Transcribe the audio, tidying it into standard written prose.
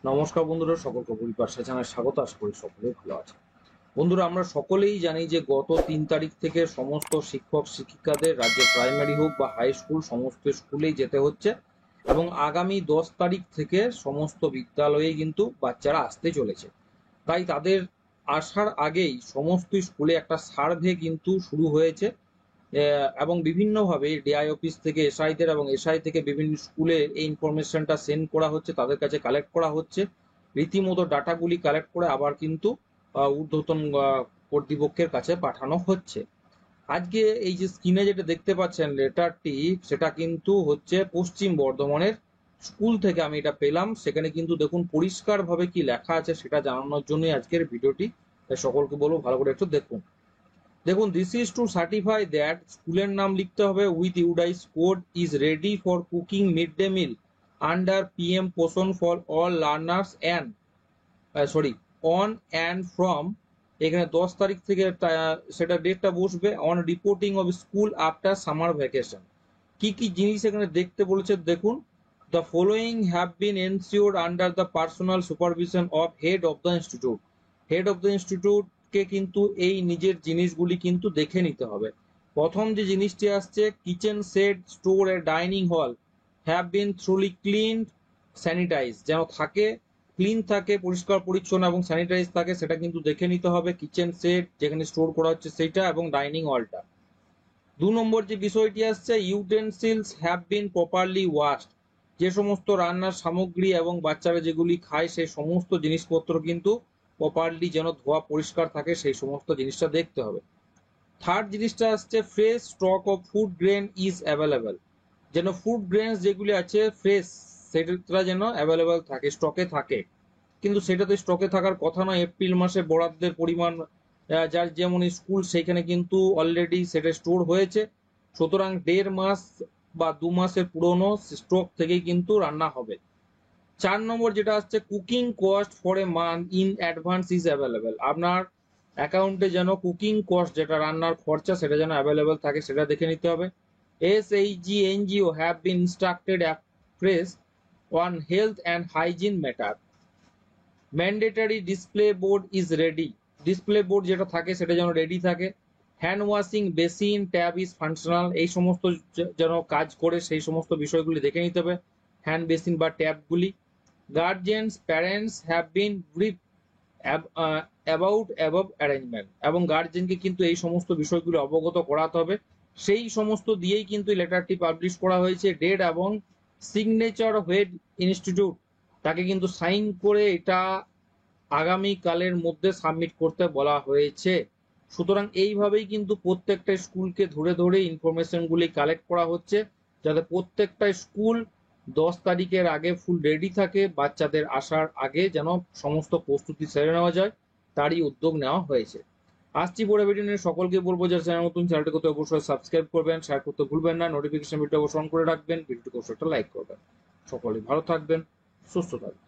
নমস্কার বন্ধুরা, সকলকে পরিবার চ্যানেলে স্বাগত। আশা করি সকলেই ভালো আছে। বন্ধুরা, আমরা সকলেই জানি যে গত 3 তারিখ থেকে সমস্ত শিক্ষক শিক্ষিকাদের রাজ্যে প্রাইমারি হোক বা হাই স্কুল সমস্ত স্কুলেই যেতে হচ্ছে এবং আগামী 10 তারিখ থেকে সমস্ত বিদ্যালয়ে কিন্তু বাচ্চারা আসতে চলেছে। তাই তাদের আসার আগেই সমস্ত স্কুলে একটা সার্ভে কিন্তু শুরু হয়েছে এবং বিভিন্নভাবে ডিআই অফিস থেকে এসআইদের এবং এসআই থেকে বিভিন্ন স্কুলে এই ইনফরমেশনটা সেন্ড করা হচ্ছে, তাদের কাছে কালেক্ট করা হচ্ছে। রীতিমতো ডাটাগুলি কালেক্ট করে আবার কিন্তু ঊর্ধ্বতন কর্তৃপক্ষের কাছে পাঠানো হচ্ছে। আজকে এই যে স্ক্রিনে যেটা দেখতে পাচ্ছেন লেটারটি, সেটা কিন্তু হচ্ছে পশ্চিম বর্ধমানের স্কুল থেকে আমি এটা পেলাম। সেখানে কিন্তু দেখুন পরিষ্কারভাবে কি লেখা আছে সেটা জানানোর জন্যই আজকের ভিডিওটি। তাই সকলকে বলবো ভালো করে একটু দেখুন। দেখুন, this is to certify that, স্কুলের নাম লিখতে হবে with UDISE code, is ready for cooking mid day meal under PM Poshan for all learners and sorry on and from, এখানে 10 তারিখ থেকে সেটা ডেটটা বসবে, on reporting of school after summer vacation. কি কি জিনিস এখানে দেখতে বলেছে দেখুন। The following have been ensured under the personal supervision of head of the institute. Head of the institute কে কিন্তু এই নিজের জিনিসগুলি কিন্তু দেখে নিতে হবে। প্রথম যে জিনিসটি আসছে, কিচেন সেট স্টোর এ dining hall have been thoroughly cleaned sanitize, যেন থাকে ক্লিন থাকে, পরিষ্কার পরিচ্ছন্ন এবং স্যানিটাইজ থাকে, সেটা কিন্তু দেখে নিতে হবে। কিচেন সেট যেখানে স্টোর করা হচ্ছে সেইটা এবং ডাইনিং হলটা। 2 নম্বর যে বিষয়টি আসছে, utensils have been properly washed, যে সমস্ত রান্নার সামগ্রী এবং বাচ্চারা যেগুলি খায় সেই সমস্ত জিনিসপত্র কিন্তু প্রপারলি যেন ধোয়া পরিষ্কার থাকে, সেই সমস্ত জিনিসটা দেখতে হবে। থার্ড জিনিসটা আসছে, fresh stock of food grain is available, যেন ফুড গ্রেনস যেগুলি আছে ফ্রেশ সেটা যেন অ্যাভেলেবেল থাকে, স্টকে থাকে। কিন্তু সেটা তো স্টকে থাকার কথা নয়। এপ্রিল মাসে বরাদ্দের পরিমাণ যার যেমন স্কুল সেইখানে কিন্তু অলরেডি সেটা স্টোর হয়েছে, সুতরাং 1.5 মাস বা 2 মাসের পুরনো স্টক থেকেই কিন্তু রান্না হবে। 4 নম্বর যেটা আসছে, cooking cost for a month in advance is available, আপনার অ্যাকাউন্টে যেন কুকিং কস্ট যেটা রান্নার খরচা সেটা যেন অ্যাভেলেবেল থাকে, সেটা দেখে নিতে হবে। SHG NGO have been instructed অ্যাফ্রেস on health and hygiene matter. Mandatory display board is ready, display board যেটা থাকে সেটা যেন রেডি থাকে। Hand washing basin tap is functional, এই সমস্ত যেন কাজ করে সেই সমস্ত বিষয়গুলি দেখে নিতে হবে, হ্যান্ড বেসিন বা ট্যাবগুলি। Guardians parents have been brief about above arrangement, এবং গার্জেনকে কিন্তু এই সমস্ত বিষয়গুলি অবগত করাতে হবে। সেই সমস্ত দিয়েই কিন্তু লেটারটি পাবলিশ করা হয়েছে। ডেট এবং সিগনেচার হেড ইনস্টিটিউট, তাকে কিন্তু সাইন করে এটা আগামী কালের মধ্যে সাবমিট করতে বলা হয়েছে। সুতরাং এইভাবেই কিন্তু প্রত্যেকটা স্কুলকে ধরে ধরে ইনফরমেশনগুলি কালেক্ট করা হচ্ছে, যাতে প্রত্যেকটা স্কুল 10 তারিখের আগে ফুল রেডি থাকে, বাচ্চাদের আসার আগে যেন সমস্ত প্রস্তুতি সেরে নেওয়া যায়, তারই উদ্যোগ নেওয়া হয়েছে। আসছি পরে ভিডিও নিয়ে, সকলকে বলবো যারা চ্যানেল নতুন চ্যানেলটি করতে অবশ্যই সাবস্ক্রাইব করবেন, শেয়ার করতে ভুলবেন না, নোটিফিকেশন বিলটা অবশ্যই অন করে রাখবেন, ভিডিওটিকে অবশ্যই একটা লাইক করবেন। সকলেই ভালো থাকবেন, সুস্থ থাকবেন।